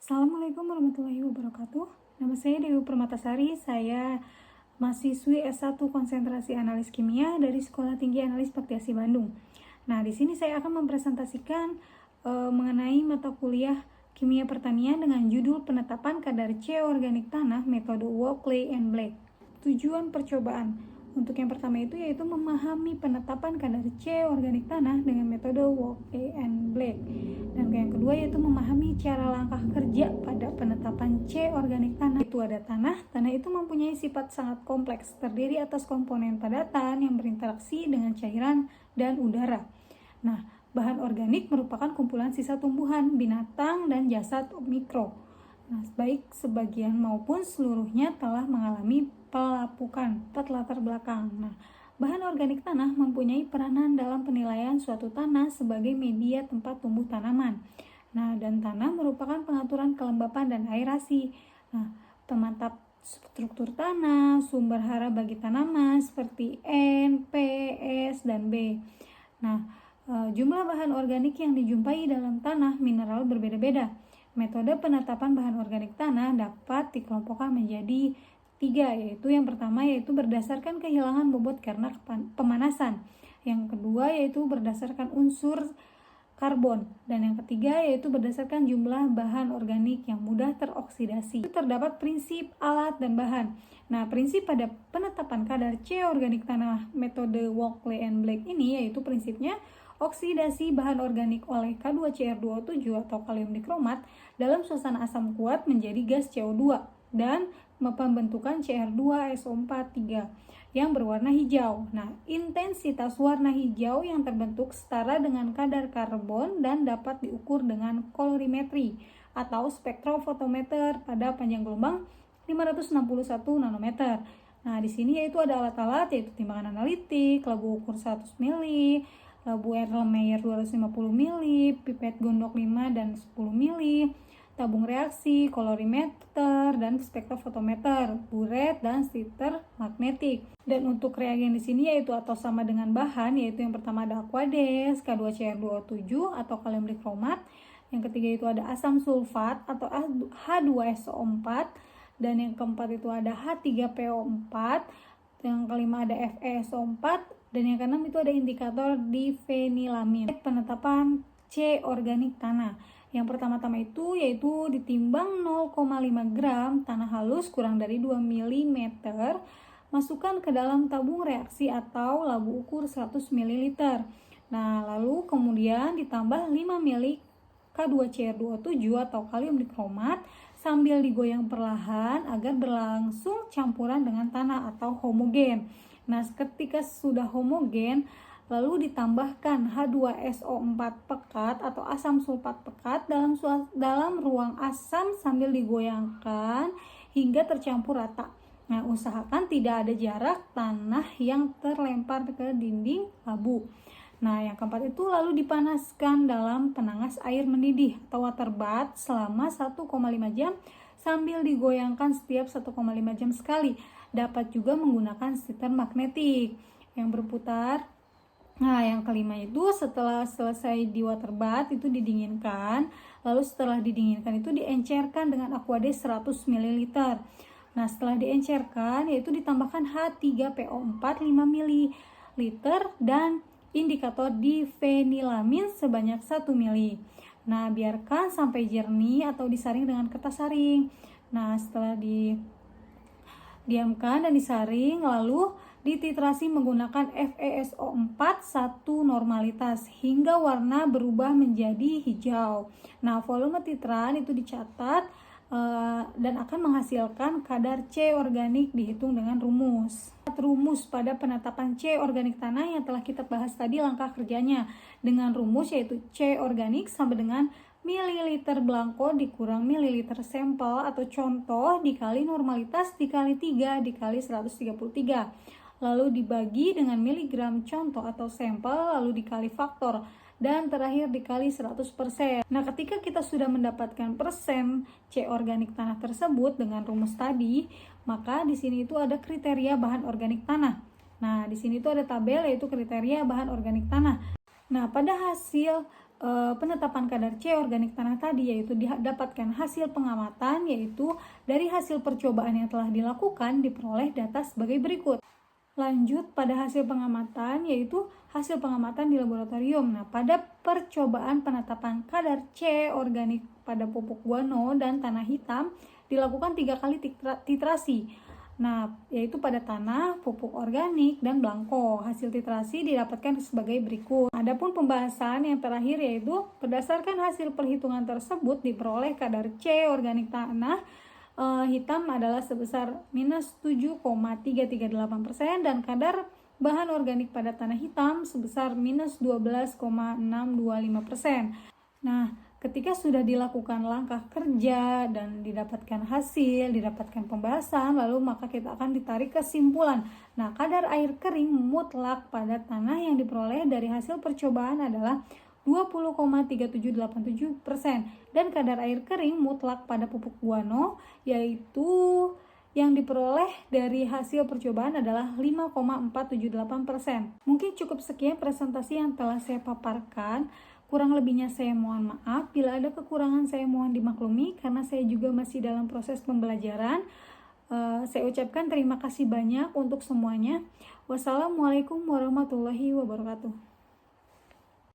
Assalamualaikum warahmatullahi wabarakatuh. Nama saya Dewi Permatasari. Saya mahasiswi S1 Konsentrasi Analis Kimia dari Sekolah Tinggi Analis Baktiasi Bandung. Nah, di sini saya akan mempresentasikan mengenai mata kuliah Kimia Pertanian dengan judul Penetapan Kadar C Organik Tanah Metode Walk, Clay, and Black. Tujuan percobaan untuk yang pertama itu yaitu memahami penetapan kadar C organik tanah dengan metode Walk, Clay, and Black. Dan yang kedua yaitu memahami cara langkah kerja pada penetapan C organik tanah. Itu ada tanah itu mempunyai sifat sangat kompleks, terdiri atas komponen padatan yang berinteraksi dengan cairan dan udara. Nah, bahan organik merupakan kumpulan sisa tumbuhan, binatang, dan jasad mikro. Nah, baik sebagian maupun seluruhnya telah mengalami pelapukan latar belakang. Nah, bahan organik tanah mempunyai peranan dalam penilaian suatu tanah sebagai media tempat tumbuh tanaman. Nah, dan tanah merupakan pengaturan kelembapan dan aerasi. Nah, pemantap struktur tanah, sumber hara bagi tanaman seperti N, P, S, dan B. Nah, jumlah bahan organik yang dijumpai dalam tanah mineral berbeda-beda. Metode penetapan bahan organik tanah dapat dikelompokkan menjadi 3, yaitu yang pertama yaitu berdasarkan kehilangan bobot karena pemanasan. Yang kedua yaitu berdasarkan unsur karbon, dan yang ketiga yaitu berdasarkan jumlah bahan organik yang mudah teroksidasi. Terdapat prinsip, alat, dan bahan. Nah, prinsip pada penetapan kadar C organik tanah metode Walk, Clay, and Black ini yaitu prinsipnya oksidasi bahan organik oleh K2Cr2O7 atau kalium dikromat dalam suasana asam kuat menjadi gas CO2 dan pembentukan Cr2SO4 3 yang berwarna hijau. Nah, intensitas warna hijau yang terbentuk setara dengan kadar karbon dan dapat diukur dengan kolorimetri atau spektrofotometer pada panjang gelombang 561 nanometer. Nah, di sini yaitu ada alat-alat yaitu timbangan analitik, labu ukur 100 mili, labu Erlenmeyer 250 mili, pipet gondok 5 dan 10 mili, tabung reaksi, kolorimeter, dan spektrofotometer, buret, dan slitter magnetik. Dan untuk reagen di sini yaitu atau sama dengan bahan, yaitu yang pertama ada aqueous, K2Cr2O7 atau kalium dikromat, yang ketiga itu ada asam sulfat atau H2SO4, dan yang keempat itu ada H3PO4, yang kelima ada FeSO4, dan yang keenam itu ada indikator difenilamin. Penetapan C organik tanah. Yang pertama-tama itu yaitu ditimbang 0,5 gram tanah halus kurang dari 2 mm, masukkan ke dalam tabung reaksi atau labu ukur 100 ml. Nah, lalu kemudian ditambah 5 ml K2Cr2O7 atau kalium dikromat sambil digoyang perlahan agar berlangsung campuran dengan tanah atau homogen. Nah, ketika sudah homogen, lalu ditambahkan H2SO4 pekat atau asam sulfat pekat dalam ruang asam sambil digoyangkan hingga tercampur rata. Nah, usahakan tidak ada jarak tanah yang terlempar ke dinding labu. Nah, yang keempat itu lalu dipanaskan dalam penangas air mendidih atau water bath selama 1,5 jam sambil digoyangkan setiap 1,5 jam sekali. Dapat juga menggunakan slitter magnetik yang berputar. Nah, yang kelima itu setelah selesai di water bath itu didinginkan, lalu setelah didinginkan itu diencerkan dengan aqueous 100 ml. Nah, setelah diencerkan yaitu ditambahkan H3PO4 5 ml dan indikator difenilamin sebanyak 1 ml. Nah, biarkan sampai jernih atau disaring dengan kertas saring. Nah, setelah diamkan dan disaring, lalu dititrasi menggunakan FeSO4 1 normalitas hingga warna berubah menjadi hijau. Nah, volume titran itu dicatat dan akan menghasilkan kadar C organik dihitung dengan rumus. Rumus pada penetapan C organik tanah yang telah kita bahas tadi langkah kerjanya dengan rumus yaitu C organik sama dengan mililiter blanko dikurang mililiter sampel atau contoh dikali normalitas dikali 3 dikali 133, lalu dibagi dengan miligram contoh atau sampel lalu dikali faktor, dan terakhir dikali 100%. Nah, ketika kita sudah mendapatkan persen C organik tanah tersebut dengan rumus tadi, maka di sini itu ada kriteria bahan organik tanah. Nah, di sini itu ada tabel yaitu kriteria bahan organik tanah. Nah, pada hasil penetapan kadar C organik tanah tadi, yaitu didapatkan hasil pengamatan, yaitu dari hasil percobaan yang telah dilakukan diperoleh data sebagai berikut. Lanjut pada hasil pengamatan, yaitu hasil pengamatan di laboratorium. Nah, pada percobaan penetapan kadar C organik pada pupuk guano dan tanah hitam dilakukan 3 kali titrasi. Nah, yaitu pada tanah, pupuk organik, dan blanko. Hasil titrasi didapatkan sebagai berikut. Adapun pembahasan yang terakhir, yaitu berdasarkan hasil perhitungan tersebut diperoleh kadar C organik tanah hitam adalah sebesar minus 7,338% dan kadar bahan organik pada tanah hitam sebesar minus 12,625%. Nah, ketika sudah dilakukan langkah kerja dan didapatkan hasil, didapatkan pembahasan, lalu maka kita akan ditarik kesimpulan. Nah, kadar air kering mutlak pada tanah yang diperoleh dari hasil percobaan adalah 20,3787% dan kadar air kering mutlak pada pupuk guano yaitu yang diperoleh dari hasil percobaan adalah 5,478%. Mungkin cukup sekian presentasi yang telah saya paparkan. Kurang lebihnya saya mohon maaf. Bila ada kekurangan saya mohon dimaklumi karena saya juga masih dalam proses pembelajaran. Saya ucapkan terima kasih banyak untuk semuanya. Wassalamualaikum warahmatullahi wabarakatuh.